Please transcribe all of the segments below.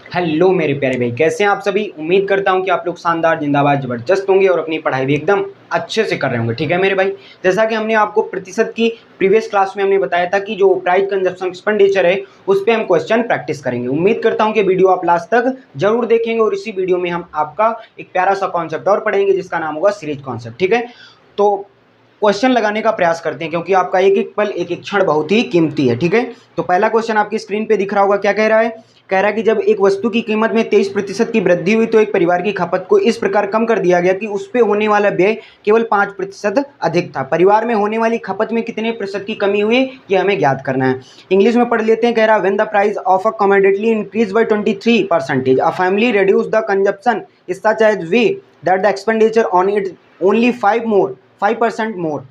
Hello मेरे प्यारे भाई, कैसे हैं आप सभी। उम्मीद करता हूं कि आप लोग शानदार, जिंदाबाद, जबरदस्त होंगे और अपनी पढ़ाई भी एकदम अच्छे से कर रहे होंगे। ठीक है मेरे भाई, जैसा कि हमने आपको प्रतिशत की प्रीवियस क्लास में हमने बताया था कि जो प्राइस कंजप्शन एक्सपेंडिचर है उस पर हम क्वेश्चन प्रैक्टिस करेंगे। उम्मीद करता हूं कि वीडियो आप लास्ट तक जरूर देखेंगे और इसी वीडियो में हम आपका एक प्यारा सा कॉन्सेप्ट और पढ़ेंगे जिसका नाम होगा सीरीज कॉन्सेप्ट। ठीक है, तो क्वेश्चन लगाने का प्रयास करते हैं क्योंकि आपका एक एक पल, एक एक क्षण बहुत ही कीमती है। ठीक है, तो पहला क्वेश्चन आपकी स्क्रीन पे दिख रहा होगा। क्या कह रहा है? कह रहा है कि जब एक वस्तु की कीमत में 23% की वृद्धि हुई तो एक परिवार की खपत को इस प्रकार कम कर दिया गया कि उस पे होने वाला व्यय केवल 5% अधिक था। परिवार में होने वाली खपत में कितने प्रतिशत की कमी हुई, ये हमें ज्ञात करना है। इंग्लिश में पढ़ लेते हैं। कह रहा है when the price of a commodity increase by 23%, a family reduce the consumption such as we that the expenditure on it only 5% more.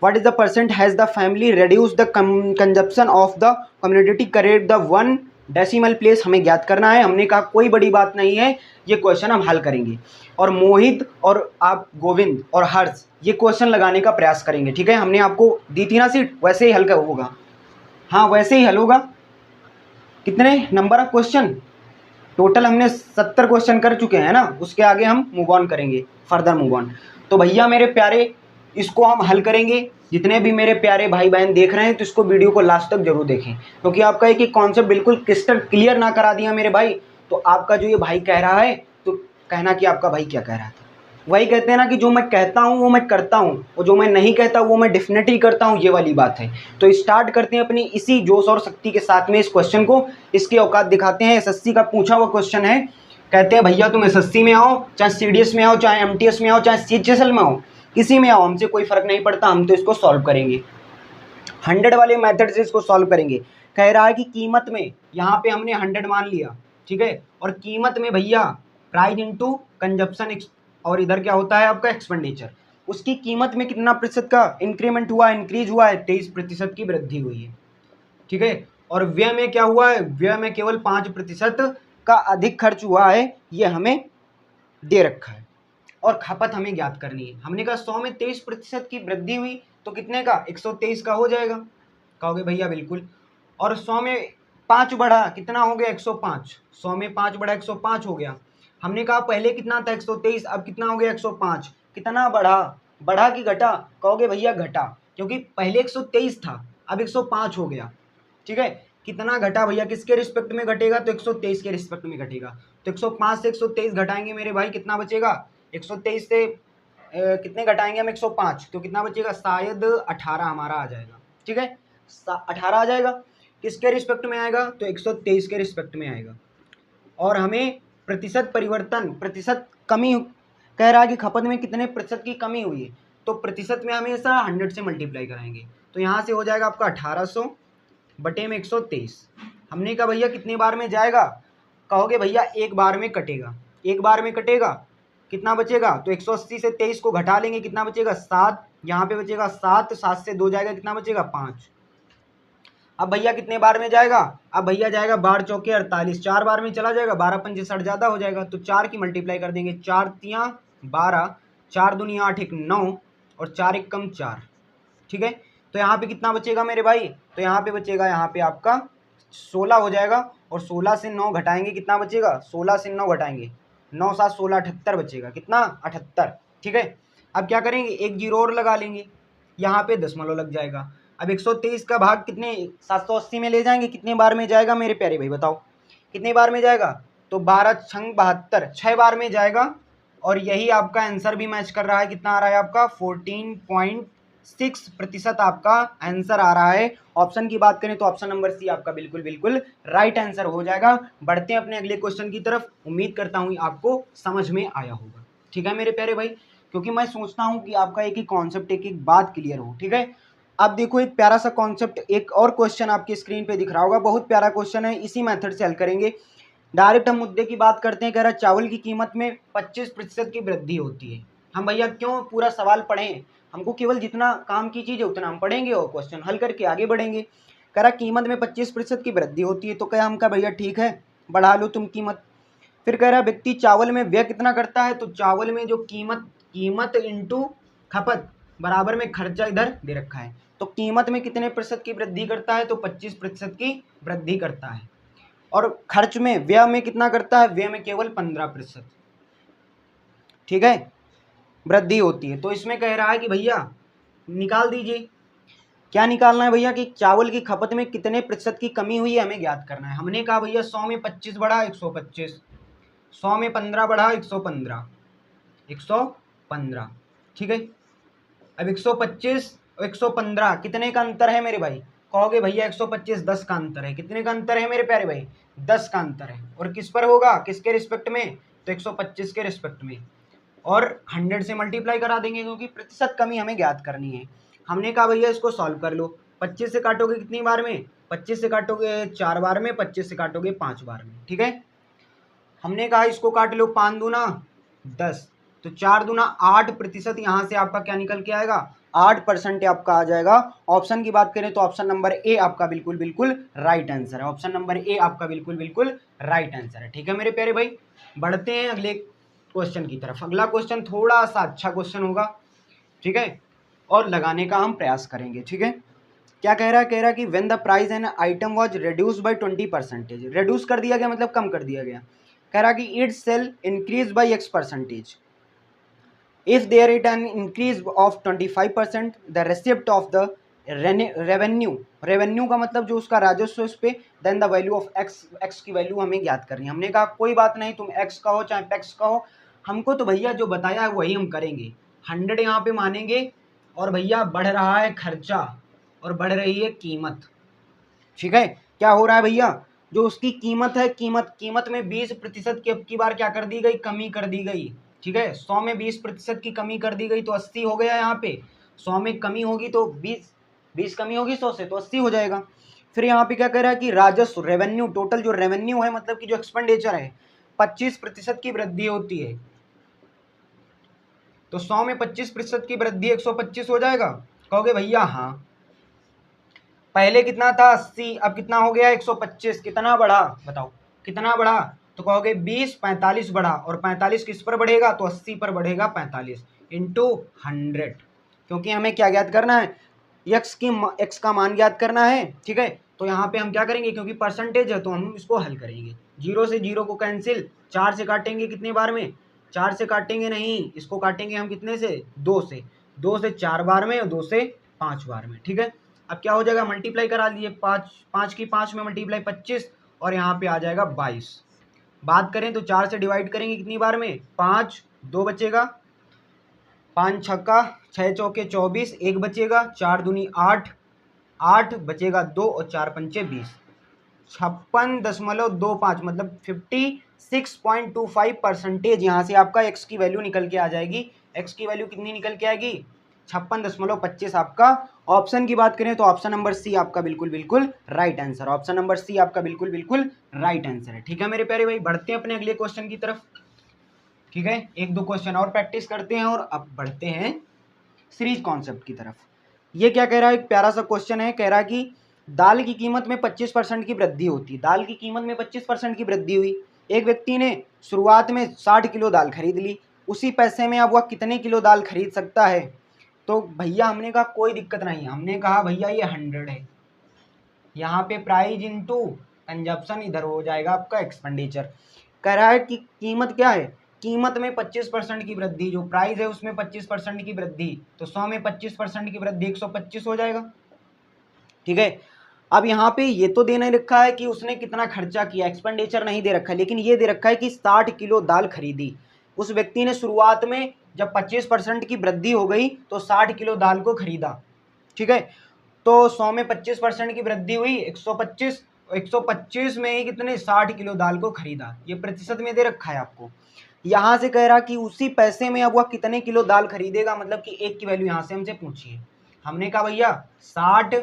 What is the percent has the family reduced the consumption of the community? Correct the one decimal place हमें ज्ञात करना है। हमने कहा कोई बड़ी बात नहीं है, ये क्वेश्चन हम हल करेंगे और मोहित और आप गोविंद और हर्ष ये क्वेश्चन लगाने का प्रयास करेंगे। ठीक है, हमने आपको दी थी ना सीट, वैसे ही हल होगा। हाँ, वैसे ही हल होगा। कितने नंबर ऑफ क्वेश्चन टोटल? हमने 70 क्वेश्चन कर चुके हैं ना, उसके आगे हम मूव ऑन करेंगे, फर्दर मूव ऑन। तो भैया मेरे प्यारे, इसको हम हल करेंगे। जितने भी मेरे प्यारे भाई बहन देख रहे हैं तो इसको वीडियो को लास्ट तक जरूर देखें क्योंकि आपका एक एक कॉन्सेप्ट बिल्कुल क्रिस्टल क्लियर ना करा दिया मेरे भाई तो आपका जो ये भाई कह रहा है तो कहना कि आपका भाई क्या कह रहा था। वही कहते हैं ना कि जो मैं कहता हूँ वो मैं करता हूँ और जो मैं नहीं कहता वो मैं डेफिनेटली करता हूँ, ये वाली बात है। तो स्टार्ट करते हैं अपनी इसी जोश और शक्ति के साथ में इस क्वेश्चन को, इसकी औकात दिखाते हैं। एसएससी का पूछा हुआ क्वेश्चन है। कहते हैं भैया तुम एसएससी में आओ, चाहे सीडीएस में आओ, चाहे एमटीएस में आओ, चाहे सीएचएसएल में आओ, किसी में आओ, हमसे कोई फर्क नहीं पड़ता, हम तो इसको सॉल्व करेंगे। 100 वाले मेथड से इसको सॉल्व करेंगे। कह रहा है कि कीमत में, यहाँ पे हमने 100 मान लिया, ठीक है, और कीमत में भैया प्राइस इंटू कंजप्शन और इधर क्या होता है आपका एक्सपेंडिचर, उसकी कीमत में कितना प्रतिशत का इंक्रीमेंट हुआ, इंक्रीज हुआ है, 23% की वृद्धि हुई है। ठीक है, और व्यय में क्या हुआ है, व्यय में केवल 5% का अधिक खर्च हुआ है, ये हमें दे रखा है। और खपत हमें ज्ञात करनी है। हमने कहा 100 में 23% की वृद्धि हुई तो कितने का, 123 का हो जाएगा। कहोगे भैया बिल्कुल। और 100 में 5 बढ़ा, कितना हो गया, 105। 100 में 5 बढ़ा, 105 हो गया। हमने कहा पहले कितना था, 123, अब कितना हो गया, 105। कितना बढ़ा, बढ़ा कि घटा? कहोगे भैया घटा, क्योंकि पहले 123 था, अब 105 हो गया। ठीक है, कितना घटा भैया, किसके रिस्पेक्ट में घटेगा, तो 123 के रिस्पेक्ट में घटेगा। तो 105 से 123 घटाएंगे मेरे भाई, कितना बचेगा, 123 से कितने घटाएंगे हम, 105, तो कितना बचेगा, शायद 18 हमारा आ जाएगा। ठीक है, 18 आ जाएगा। किसके रिस्पेक्ट में आएगा, तो 123 के रिस्पेक्ट में आएगा। और हमें प्रतिशत परिवर्तन, प्रतिशत कमी कह रहा है कि खपत में कितने प्रतिशत की कमी हुई है, तो प्रतिशत में हमेशा 100 से मल्टीप्लाई कराएंगे। तो यहाँ से हो जाएगा आपका 1800 बटे में 123। हमने कहा भैया कितने बार में जाएगा? कहोगे भैया एक बार में कटेगा। एक बार में कटेगा, कितना बचेगा, तो 180 से 23 को घटा लेंगे, कितना बचेगा, 7। यहाँ पे बचेगा 7, 7 से 2 जाएगा, कितना बचेगा, 5। अब भैया कितने बार में जाएगा? अब भैया जाएगा 12 चौके 48, 4 बार में चला जाएगा, 12 पंजे 60 ज़्यादा हो जाएगा, तो 4 की मल्टीप्लाई कर देंगे, 4 तियाँ 12, 4 दूनी 8 एक 9 और 4 एक कम 4। ठीक है, तो यहाँ पे कितना बचेगा मेरे भाई, तो यहाँ पे बचेगा, यहाँ पे आपका 16 हो जाएगा। और 16 से 9 घटाएंगे, कितना बचेगा, 16 से 9 घटाएंगे, 9 7 16 78 बचेगा, कितना, 78। ठीक है, अब क्या करेंगे, एक जीरो और लगा लेंगे, यहाँ पे दशमलव लग जाएगा। अब 123 का भाग कितने, 780 में ले जाएंगे, कितने बार में जाएगा मेरे प्यारे भाई, बताओ कितने बार में जाएगा, तो 12 छंग 72, 6 बार में जाएगा। और यही आपका आंसर भी मैच कर रहा है, कितना आ रहा है आपका, 14.6% आपका आंसर आ रहा है। ऑप्शन की बात करें तो ऑप्शन नंबर सी आपका बिल्कुल बिल्कुल राइट आंसर हो जाएगा। बढ़ते हैं अपने अगले क्वेश्चन की तरफ। उम्मीद करता हूँ आपको समझ में आया होगा। ठीक है मेरे प्यारे भाई, क्योंकि मैं सोचता हूँ कि आपका एक ही कॉन्सेप्ट, एक एक बात क्लियर हो। ठीक है, अब देखो एक प्यारा सा कॉन्सेप्ट, एक और क्वेश्चन आपकी स्क्रीन पे दिख रहा होगा, बहुत प्यारा क्वेश्चन है, इसी मेथड से हल करेंगे। डायरेक्ट हम मुद्दे की बात करते हैं। कह रहा है चावल की कीमत में 25% की वृद्धि होती है। हम भैया क्यों पूरा सवाल पढ़ें, हमको केवल जितना काम की चीज़ है उतना हम पढ़ेंगे और क्वेश्चन हल करके आगे बढ़ेंगे। कह रहा कीमत में 25% की वृद्धि होती है, तो क्या हम कहा भैया ठीक है बढ़ा लो तुम कीमत। फिर कह रहा व्यक्ति चावल में व्यय कितना करता है, तो चावल में जो कीमत इंटू खपत बराबर में खर्चा इधर दे रखा है, तो कीमत में कितने प्रतिशत की वृद्धि करता है, तो 25% की वृद्धि करता है। और खर्च में, व्यय में कितना करता है, व्यय में केवल 15%, ठीक है, वृद्धि होती है। तो इसमें कह रहा है कि भैया निकाल दीजिए, क्या निकालना है भैया कि चावल की खपत में कितने प्रतिशत की कमी हुई है, हमें ज्ञात करना है। हमने कहा भैया 100 में 25 बढ़ा 125, 100 में 15 बढ़ा 115, 115, ठीक है। अब 125 और 115 कितने का अंतर है मेरे भाई, कहोगे भैया 125 10 का अंतर है। कितने का अंतर है मेरे प्यारे भाई, 10 का अंतर है। और किस पर होगा, किसके रिस्पेक्ट में, तो 125 के रिस्पेक्ट में। और 100 से मल्टीप्लाई करा देंगे क्योंकि प्रतिशत कमी हमें ज्ञात करनी है। हमने कहा भैया इसको सॉल्व कर लो। 25 से काटोगे कितनी बार में, 25 से काटोगे 4 बार में, 25 से काटोगे 5 बार में, ठीक है। हमने कहा इसको काट लो, 5 दूना 10, तो 4 दूना 8%, यहाँ से आपका क्या निकल के आएगा, 8% आपका आ जाएगा। ऑप्शन की बात करें तो ऑप्शन नंबर ए आपका बिल्कुल बिल्कुल राइट आंसर है। ऑप्शन नंबर ए आपका बिल्कुल बिल्कुल राइट आंसर है, ठीक है मेरे प्यारे भाई। बढ़ते हैं अगले क्वेश्चन की तरफ। अगला क्वेश्चन थोड़ा सा अच्छा क्वेश्चन होगा, ठीक है, और लगाने का हम प्रयास करेंगे, ठीक है। क्या कह रहा है, कह रहा है कि when the price an item was reduce by 20%, reduce कर दिया गया मतलब कम कर दिया गया। कह रहा कि it sale increase by x%, if there it an increase of 25% the receipt of the revenue, revenue का मतलब जो उसका राजस्व उस पे, then the value of X, X की वैल्यू हमें ज्ञात करनी है। हमने कहा कोई बात नहीं, तुम एक्स का हो चाहे पैक्स का हो, हमको तो भैया जो बताया है वही हम करेंगे। 100 यहाँ पे मानेंगे, और भैया बढ़ रहा है खर्चा और बढ़ रही है कीमत, ठीक है। क्या हो रहा है भैया, जो उसकी कीमत है, कीमत में 20% की अब की बार क्या कर दी गई, कमी कर दी गई, ठीक है। 100 में 20% की कमी कर दी गई तो 80 हो गया यहाँ पे। 100 में कमी होगी तो 20 कमी होगी 100 से तो 80 हो जाएगा। फिर यहाँ पे क्या कह रहा है कि राजस्व, रेवेन्यू, टोटल जो रेवेन्यू है मतलब कि जो एक्सपेंडिचर है 25% की वृद्धि होती है। तो 100 में 25% की वृद्धि 125 हो जाएगा, कहोगे भैया हाँ। पहले कितना था 80, अब कितना हो गया 125, कितना बढ़ा बताओ, कितना बढ़ा, तो कहोगे 20, 45 बढ़ा, और 45 किस पर बढ़ेगा, तो 80 पर बढ़ेगा 45 इंटू 100, क्योंकि हमें क्या ज्ञात करना है, एक्स का मान ज्ञात करना है, ठीक है। तो यहाँ पे हम क्या करेंगे, क्योंकि परसेंटेज है तो हम इसको हल करेंगे। 0 से 0 को कैंसिल, 4 से काटेंगे कितनी बार में, 4 से काटेंगे नहीं, इसको काटेंगे हम कितने से, 2 से, 2 से 4 बार में और 2 से 5 बार में, ठीक है। अब क्या हो जाएगा, मल्टीप्लाई करा दिए, 5 की 5 में मल्टीप्लाई 25, और यहाँ पे आ जाएगा 22। बात करें तो 4 से डिवाइड करेंगे कितनी बार में, 5, 2 बचेगा, 5 छक्का 6 चौके 24, 1 बचेगा, 4 दूनी 8, 8 बचेगा 2, और 4 पंचे 20, 56.25 मतलब 56.25% यहाँ से आपका एक्स की वैल्यू निकल के आ जाएगी। एक्स की वैल्यू कितनी निकल के आएगी, 56.25 आपका। ऑप्शन की बात करें तो ऑप्शन नंबर सी आपका बिल्कुल बिल्कुल right answer, option number C आपका बिल्कुल बिल्कुल राइट आंसर है, ठीक है मेरे प्यारे भाई। बढ़ते हैं अपने अगले क्वेश्चन की तरफ, ठीक है। एक दो क्वेश्चन और प्रैक्टिस करते हैं और अब बढ़ते हैं सीरीज कॉन्सेप्ट की तरफ। ये क्या कह रहा है, एक प्यारा सा क्वेश्चन है, कह रहा है कि दाल की कीमत में 25% की वृद्धि होती है। दाल की कीमत में 25% की वृद्धि हुई। एक व्यक्ति ने शुरुआत में 60 किलो दाल खरीद ली, उसी पैसे में अब वह कितने किलो दाल खरीद सकता है। तो भैया हमने कहा कोई दिक्कत नहीं, हमने कहा भैया ये 100 है, यहाँ पे प्राइस इनटू कंजप्शन इधर हो जाएगा आपका एक्सपेंडिचर। कह रहा है कि कीमत क्या है, कीमत में 25% की वृद्धि, जो प्राइस है उसमें 25% की वृद्धि, तो 100 में 25% की वृद्धि 125 हो जाएगा, ठीक है। अब यहाँ पे ये तो देने रखा है कि उसने कितना खर्चा किया, एक्सपेंडिचर नहीं दे रखा है, लेकिन ये दे रखा है कि 60 किलो दाल खरीदी। उस व्यक्ति ने शुरुआत में जब 25% की वृद्धि हो गई तो 60 किलो दाल को खरीदा, ठीक है। तो 100 में 25% की वृद्धि हुई 125, 125 में ही कितने 60 किलो दाल को खरीदा, ये प्रतिशत में दे रखा है आपको। यहाँ से कह रहा कि उसी पैसे में अब वह कितने किलो दाल खरीदेगा, मतलब कि एक की वैल्यू यहाँ से हमसे पूछिए। हमने कहा भैया 60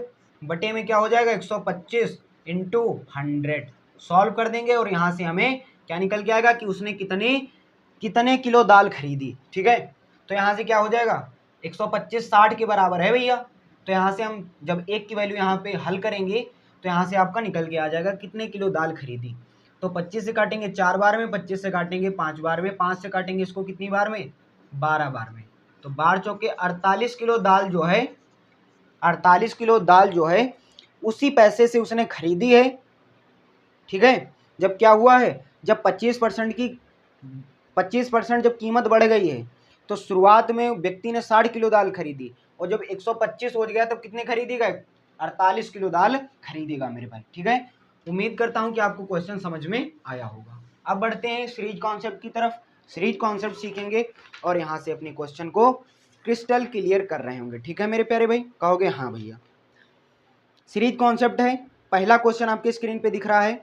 बटे में क्या हो जाएगा 125 इंटू 100, सॉल्व कर देंगे और यहाँ से हमें क्या निकल के आएगा कि उसने कितने किलो दाल खरीदी, ठीक है। तो यहाँ से क्या हो जाएगा 125 60 के बराबर है भैया। तो यहाँ से हम जब एक की वैल्यू यहाँ पे हल करेंगे तो यहाँ से आपका निकल के आ जाएगा कितने किलो दाल खरीदी। तो 25 से काटेंगे 4 बार में, 25 से काटेंगे 5 बार में, 5 से काटेंगे इसको कितनी बार में 12 बार में। तो 12 चौके 48 किलो दाल जो है, 48 किलो दाल जो है उसी पैसे से उसने खरीदी है, ठीक है। जब क्या हुआ है, जब 25% जब कीमत बढ़ गई है, तो शुरुआत में व्यक्ति ने 60 किलो दाल खरीदी, और जब 125 हो गया तब कितने खरीदेगा, 48 किलो दाल खरीदेगा मेरे भाई। ठीक है, उम्मीद करता हूं कि आपको क्वेश्चन समझ में आया होगा। अब बढ़ते हैं सीरीज कॉन्सेप्ट की तरफ। सीरीज कॉन्सेप्ट सीखेंगे और यहाँ से अपने क्वेश्चन को क्रिस्टल क्लियर कर रहे होंगे। ठीक है मेरे प्यारे भाई, कहोगे हाँ भैया। सीरीज कॉन्सेप्ट है, पहला क्वेश्चन आपके स्क्रीन पे दिख रहा है,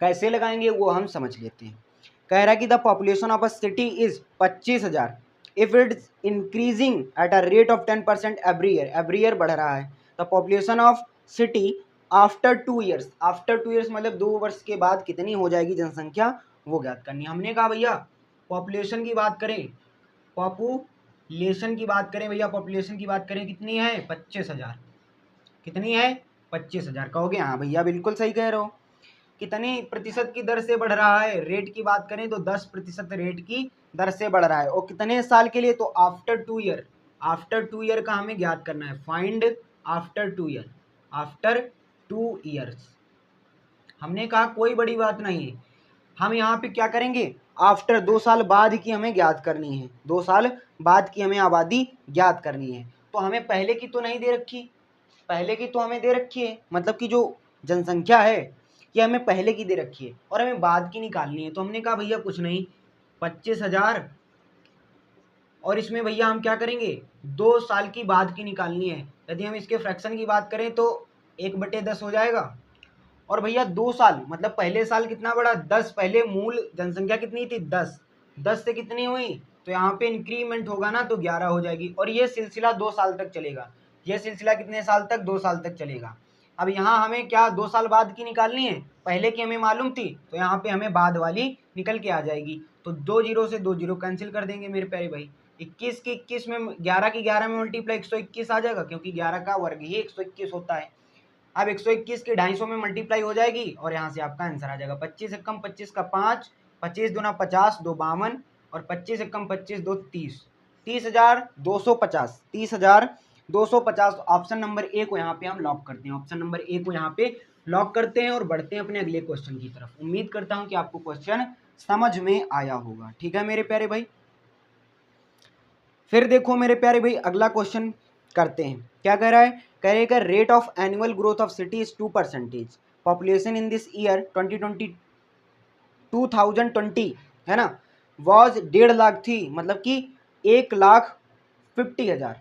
कैसे लगाएंगे वो हम समझ लेते हैं। कह रहा है कि the population of a city is 25,000 if it's increasing at a rate of 10% every year बढ़ रहा है। The population of city after 2 years, after 2 years मतलब 2 वर्ष के बाद कितनी हो जाएगी जनसंख्या, वो ज्ञात करनी है। हमने कहा भैया पॉपुलेशन की बात करें, पॉपुलेशन की बात करें भैया, पॉपुलेशन की बात करें कितनी है, 25,000। कितनी है, 25,000। कहोगे हाँ भैया बिल्कुल सही कह रहे हो। कितनी प्रतिशत की दर से बढ़ रहा है, रेट की बात करें तो 10% रेट की दर से बढ़ रहा है, और कितने साल के लिए, तो आफ्टर 2 ईयर। आफ्टर 2 ईयर का हमें ज्ञात करना है, find after 2 year, after 2 years. हमने कहा कोई बड़ी बात नहीं है, हम यहाँ पे क्या करेंगे, आफ्टर 2 साल बाद की हमें ज्ञात करनी है, 2 साल बाद की हमें आबादी ज्ञात करनी है। तो हमें पहले की तो नहीं दे रखी, पहले की तो हमें दे रखी है, मतलब कि जो जनसंख्या है ये हमें पहले की दे रखी है, और हमें बाद की निकालनी है। तो हमने कहा भैया कुछ नहीं, 25,000, और इसमें भैया हम क्या करेंगे, 2 साल की बाद की निकालनी है। यदि हम इसके फ्रैक्शन की बात करें तो 1/10 हो जाएगा, और भैया 2 साल मतलब पहले साल कितना बढ़ा, 10, पहले मूल जनसंख्या कितनी थी, 10, 10 से कितनी हुई, तो यहाँ पे इंक्रीमेंट होगा ना तो 11 हो जाएगी, और ये सिलसिला 2 साल तक चलेगा। ये सिलसिला कितने साल तक, 2 साल तक चलेगा। अब यहाँ हमें क्या 2 साल बाद की निकालनी है, पहले की हमें मालूम थी, तो यहाँ पे हमें बाद वाली निकल के आ जाएगी। तो 2 जीरो से 2 जीरो कैंसिल कर देंगे मेरे प्यारे भाई। 21 की 21 में, 11 की 11 में मल्टीप्लाई 121 आ जाएगा, क्योंकि 11 का वर्ग ही 121 होता है। अब 121 के 250 में मल्टीप्लाई हो जाएगी, और यहाँ से आपका आंसर आ जाएगा 25 एकम 25 का 5, 25 दूना 50, 2 52, और 25 एकम 25 2 30, 30,250, 30,250। ऑप्शन नंबर ए को यहाँ पे हम लॉक करते हैं, ऑप्शन नंबर ए को यहाँ पे लॉक करते हैं, और बढ़ते हैं अपने अगले क्वेश्चन की तरफ। उम्मीद करता हूँ कि आपको क्वेश्चन समझ में आया होगा। ठीक है मेरे प्यारे भाई, फिर देखो मेरे प्यारे भाई अगला क्वेश्चन करते हैं। क्या कह रहा है, कह रहे हैं rate of annual growth of city is 2%, population in this year 2020 है ना, वॉज 1.5 लाख थी, मतलब कि 1,50,000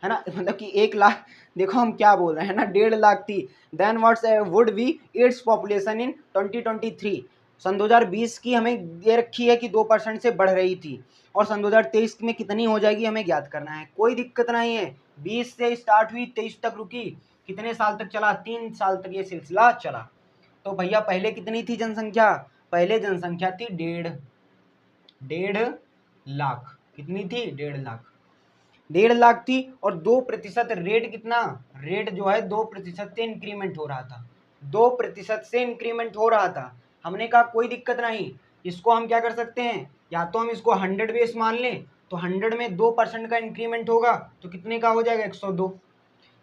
है ना, मतलब कि 1 लाख, देखो हम क्या बोल रहे हैं ना, 1.5 लाख थी। Then what's would be its population in 2023, सन 2020 की हमें दे रखी है कि 2% से बढ़ रही थी, और सन 2023 में कितनी हो जाएगी हमें ज्ञात करना है। कोई दिक्कत नहीं है, 20 से स्टार्ट हुई 23 तक रुकी, कितने साल तक चला, 3 साल तक ये सिलसिला चला। तो भैया पहले कितनी थी जनसंख्या, पहले जनसंख्या थी 1.5 लाख। कितनी थी, 1.5 लाख, 1.5 लाख थी, और 2% रेट कितना, रेट जो है 2% से इंक्रीमेंट हो रहा था, 2% से इंक्रीमेंट हो रहा था। हमने कहा कोई दिक्कत नहीं, इसको हम क्या कर सकते हैं, या तो हम इसको 100 बेस मान लें, तो 100 में 2% का इंक्रीमेंट होगा तो कितने का हो जाएगा, 102।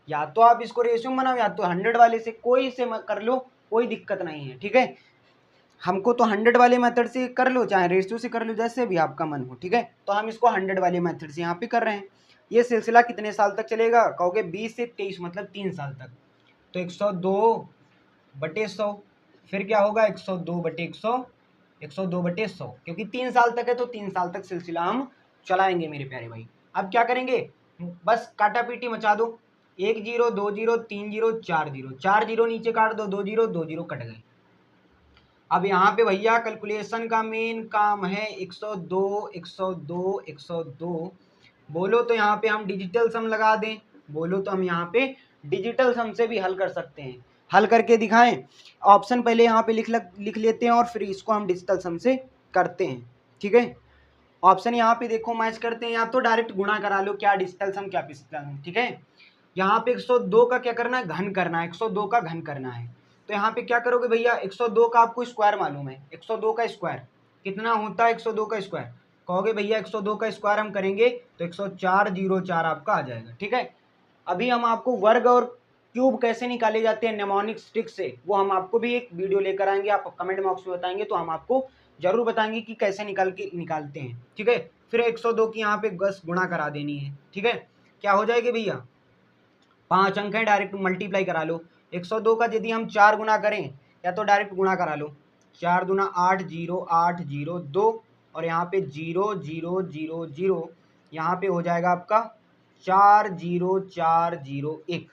या तो आप इसको रेशियो बनाओ, या तो 100 वाले से, कोई से कर लो, कोई दिक्कत नहीं है। ठीक है, हमको तो 100 वाले मेथड से कर लो, चाहे रेशियो से कर लो, जैसे भी आपका मन हो। ठीक है, तो हम इसको 100 वाले मेथड से यहाँ पे कर रहे हैं। ये सिलसिला कितने साल तक चलेगा, कहोगे 20 से 23 मतलब 3 साल तक। तो 102/100, फिर क्या होगा 102/100, 102/100, क्योंकि 3 साल तक है तो 3 साल तक सिलसिला हम चलाएंगे मेरे प्यारे भाई। अब क्या करेंगे, बस काटा पीटी मचा दो, 1 zero 2 zero 3 zero 4 zero, 4 zero नीचे काट दो, 2 जीरो 2 जीरो कट गए। अब यहाँ पे भैया कैलकुलेशन का मेन काम है, 102 102 102, बोलो तो यहाँ पे हम डिजिटल सम लगा दें, बोलो तो हम यहाँ पे डिजिटल सम से भी हल कर सकते हैं। हल करके दिखाएं, ऑप्शन पहले यहाँ पे लिख लेते हैं, और फिर इसको हम डिजिटल सम से करते हैं। ठीक है, ऑप्शन यहाँ पे देखो मैच करते हैं, या तो डायरेक्ट गुणा करा लो, क्या डिजिटल सम क्या पिछला सम। ठीक है, यहाँ पे 102 का क्या करना है, घन करना है, 102 का घन करना है। तो यहाँ पे क्या करोगे भैया, 102 का आपको स्क्वायर मालूम है, 102 का स्क्वायर कितना होता है, 102 का स्क्वायर, कहोगे भैया 102 का स्क्वायर हम करेंगे तो 104,04 आपका आ जाएगा। ठीक है, अभी हम आपको वर्ग और क्यूब कैसे निकाले जाते हैं नेमोनिक स्टिक से, वो हम आपको भी एक वीडियो लेकर आएंगे। आप कमेंट बॉक्स में बताएंगे तो हम आपको जरूर बताएंगे कि कैसे निकालते हैं, ठीक है। फिर 102 की यहाँ पे 10 गुणा करा देनी है, ठीक है। क्या हो जाएगी भैया, 5 अंक है, डायरेक्ट मल्टीप्लाई करा लो। 102 का यदि हम 4 गुना करें या तो डायरेक्ट गुणा करा लो, 4 दूना 8, 0 8 0 2, और यहाँ पे 0 0 0 0, यहाँ पे हो जाएगा आपका 4 0 4 0 1,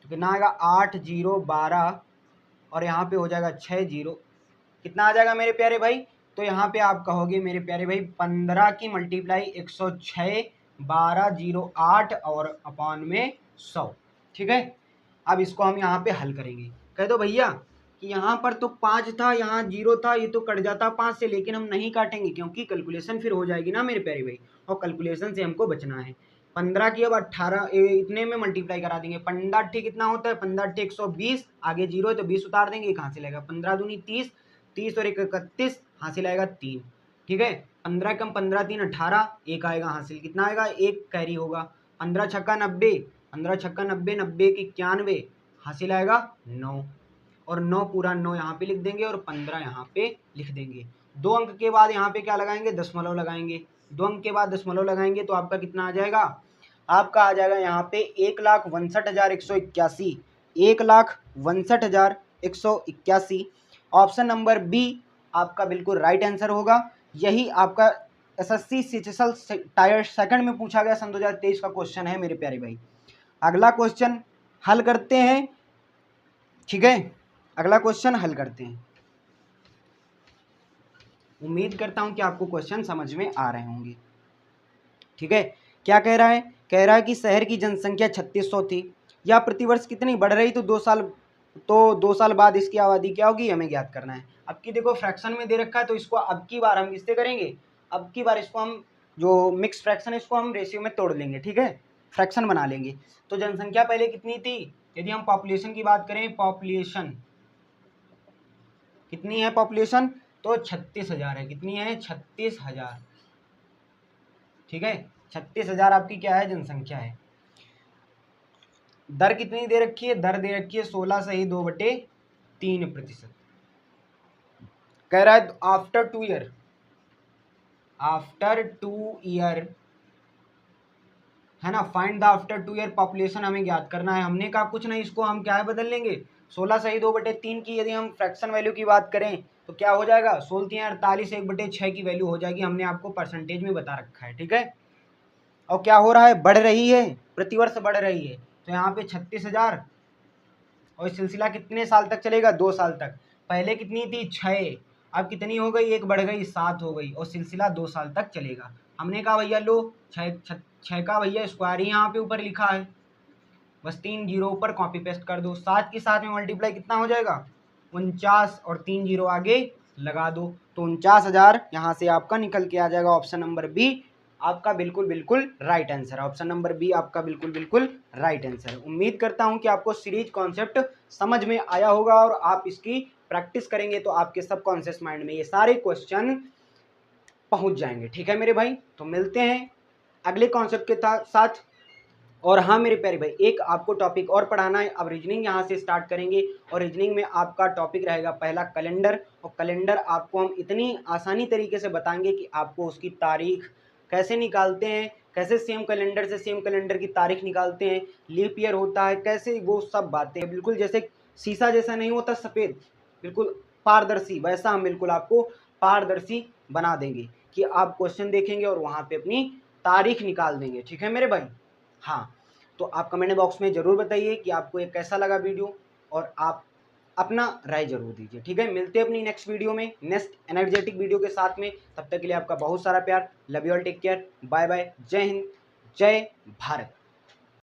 तो कितना आएगा 8 0 12, और यहाँ पे हो जाएगा 6 0, कितना आ जाएगा मेरे प्यारे भाई। तो यहाँ पे आप कहोगे मेरे प्यारे भाई 15 की मल्टीप्लाई 106 12 0 8 और अपॉन में 100, ठीक है। अब इसको हम यहाँ पे हल करेंगे। कह दो भैया कि यहाँ पर तो 5 था, यहाँ 0 था, ये तो कट जाता 5 से, लेकिन हम नहीं काटेंगे क्योंकि कैलकुलेशन फिर हो जाएगी ना मेरे प्यारे भाई, और कैलकुलेशन से हमको बचना है। 15 की अब 18 इतने में मल्टीप्लाई करा देंगे। 15 कितना होता है, 15 120, आगे 0 है तो 20 उतार देंगे, कहाँ से लगेगा 15 दूनी 30, 30 और 1 31, हासिल आएगा 3, ठीक है। 15 कम 15 3 18, 1 आएगा हासिल, कितना आएगा 1 कैरी होगा। 15 छक्का 90, 15 छक्का 90, 90 की 91, हासिल आएगा 9, और 9 पूरा 9 यहाँ पे लिख देंगे और 15 यहाँ पे लिख देंगे। 2 अंक के बाद यहाँ पे क्या लगाएंगे, दशमलव लगाएंगे। 2 अंक के बाद दशमलव लगाएंगे तो आपका कितना आ जाएगा, आपका आ जाएगा यहाँ पे 1,62,181, 1,62,181। ऑप्शन नंबर बी आपका बिल्कुल राइट आंसर होगा। यही आपका एसएससी सिचुएशनल टायर सेकंड में पूछा गया सन 2023 का क्वेश्चन है मेरे प्यारे भाई। अगला क्वेश्चन हल करते हैं, ठीक है। अगला क्वेश्चन हल करते हैं। उम्मीद करता हूं कि आपको क्वेश्चन समझ में आ रहे होंगे, ठीक है। क्या कह रहा है, कह रहा है कि शहर की जनसंख्या 3600 थी, या प्रतिवर्ष कितनी बढ़ रही, तो 2 साल बाद इसकी आबादी क्या होगी, हमें ज्ञात करना है। अब की देखो फ्रैक्शन में दे रखा है, तो इसको अब की बार हम किससे करेंगे, अब की बार इसको हम जो मिक्स फ्रैक्शन है इसको हम रेशियो में तोड़ लेंगे, ठीक है, फ्रैक्शन बना लेंगे। तो जनसंख्या पहले कितनी थी, यदि हम पॉपुलेशन की बात करें, पॉपुलेशन कितनी है, पॉपुलेशन तो 36,000 है, कितनी है 36,000, ठीक है। 36,000 आपकी क्या है, जनसंख्या है। दर कितनी दे रखी है, दर दे रखी है 16.2/3%। कह रहा है आफ्टर 2 ईयर, आफ्टर 2 ईयर है ना, find the after 2 year population हमें ज्ञात करना है। हमने कहा कुछ नहीं, इसको हम क्या है बदल लेंगे, 16/2/3 की यदि हम फ्रैक्शन वैल्यू की बात करें तो क्या हो जाएगा, 16×48 1/6 की वैल्यू हो जाएगी। हमने आपको परसेंटेज में बता रखा है, ठीक है। और क्या हो रहा है, बढ़ रही है, प्रतिवर्ष बढ़ रही है। तो यहाँ पे 36,000, और सिलसिला कितने साल तक चलेगा, 2 साल तक। पहले कितनी थी 6, अब कितनी हो गई, 1 बढ़ गई 7 हो गई, और सिलसिला 2 साल तक चलेगा। हमने कहा भैया लो 6 का भैया स्क्वायर ही यहाँ पे ऊपर लिखा है, बस 3 जीरो ऊपर कॉपी पेस्ट कर दो, 7 के साथ में मल्टीप्लाई कितना हो जाएगा 49, और 3 जीरो आगे लगा दो, तो 49,000 यहाँ से आपका निकल के आ जाएगा। ऑप्शन नंबर बी आपका बिल्कुल बिल्कुल राइट आंसर है। ऑप्शन नंबर बी आपका बिल्कुल बिल्कुल राइट आंसर है। उम्मीद करता हूं कि आपको सीरीज कॉन्सेप्ट समझ में आया होगा, और आप इसकी प्रैक्टिस करेंगे तो आपके सबकॉन्शियस माइंड में ये सारे क्वेश्चन पहुंच जाएंगे, ठीक है मेरे भाई। तो मिलते हैं अगले कॉन्सेप्ट के साथ। और हाँ मेरे प्यारे भाई, एक आपको टॉपिक और पढ़ाना है। अब रीजनिंग यहाँ से स्टार्ट करेंगे, और रीजनिंग में आपका टॉपिक रहेगा पहला कैलेंडर। और कैलेंडर आपको हम इतनी आसानी तरीके से बताएंगे कि आपको उसकी तारीख कैसे निकालते हैं, कैसे सेम कैलेंडर से सेम कैलेंडर की तारीख निकालते हैं, लीप ईयर होता है कैसे, वो सब बातें बिल्कुल जैसे शीशा जैसा नहीं होता सफ़ेद, बिल्कुल पारदर्शी, वैसा हम बिल्कुल आपको पारदर्शी बना देंगे कि आप क्वेश्चन देखेंगे और वहाँ पे अपनी तारीख निकाल देंगे, ठीक है मेरे भाई। हाँ, तो आप कमेंट बॉक्स में ज़रूर बताइए कि आपको ये कैसा लगा वीडियो, और आप अपना राय जरूर दीजिए, ठीक है। मिलते हैं अपनी नेक्स्ट वीडियो में, नेक्स्ट एनर्जेटिक वीडियो के साथ में। तब तक के लिए आपका बहुत सारा प्यार, love you all, take care, bye bye, जय हिंद, जय भारत।